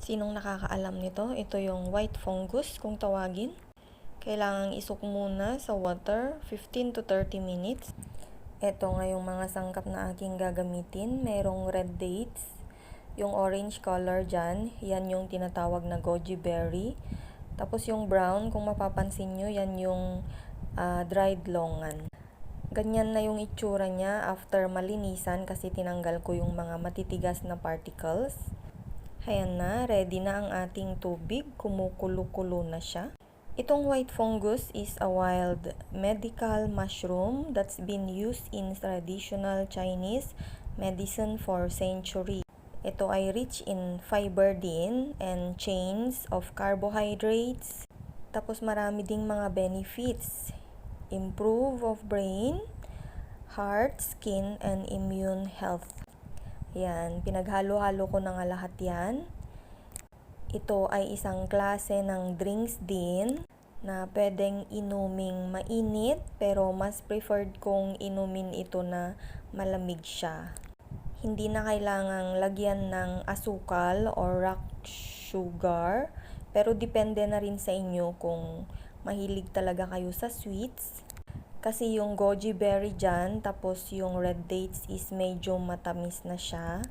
Sinong nakakaalam nito? Ito yung white fungus kung tawagin. Kailangang isok muna sa water 15 to 30 minutes. Ito nga yung mga sangkap na aking gagamitin. Merong red dates. Yung orange color dyan, yan yung tinatawag na goji berry. Tapos yung brown, kung mapapansin nyo, yan yung dried longan. Ganyan na yung itsura niya after malinisan kasi tinanggal ko yung mga matitigas na particles. Ayan na, ready na ang ating tubig. Kumukulo-kulo na siya. Itong white fungus is a wild medical mushroom that's been used in traditional Chinese medicine for centuries. Ito ay rich in fiber din and chains of carbohydrates. Tapos marami ding mga benefits. Improve of brain, heart, skin, and immune health. Yan, pinaghalo-halo ko na nga lahat yan. Ito ay isang klase ng drinks din na pwedeng inuming mainit pero mas preferred kong inumin ito na malamig siya. Hindi na kailangang lagyan ng asukal or rock sugar pero depende na rin sa inyo kung mahilig talaga kayo sa sweets. Kasi yung goji berry dyan, tapos yung red dates is medyo matamis na siya.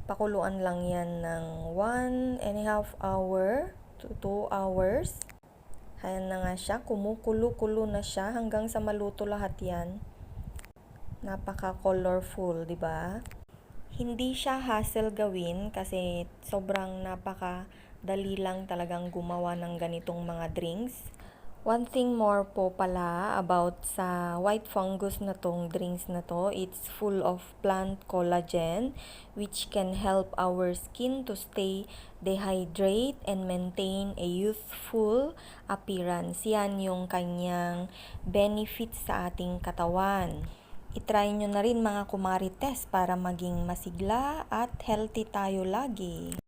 Pakuluan lang yan ng 1.5 hour to 2 hours. Ayan na nga siya, kumukulo-kulo na siya hanggang sa maluto lahat yan. Napaka-colorful, di ba? Hindi siya hassle gawin kasi sobrang napaka-dali lang talagang gumawa ng ganitong mga drinks. One thing more po pala about sa white fungus na tong drinks na to, it's full of plant collagen which can help our skin to stay dehydrated and maintain a youthful appearance. Yan yung kanyang benefits sa ating katawan. I-try nyo na rin mga kumarites para maging masigla at healthy tayo lagi.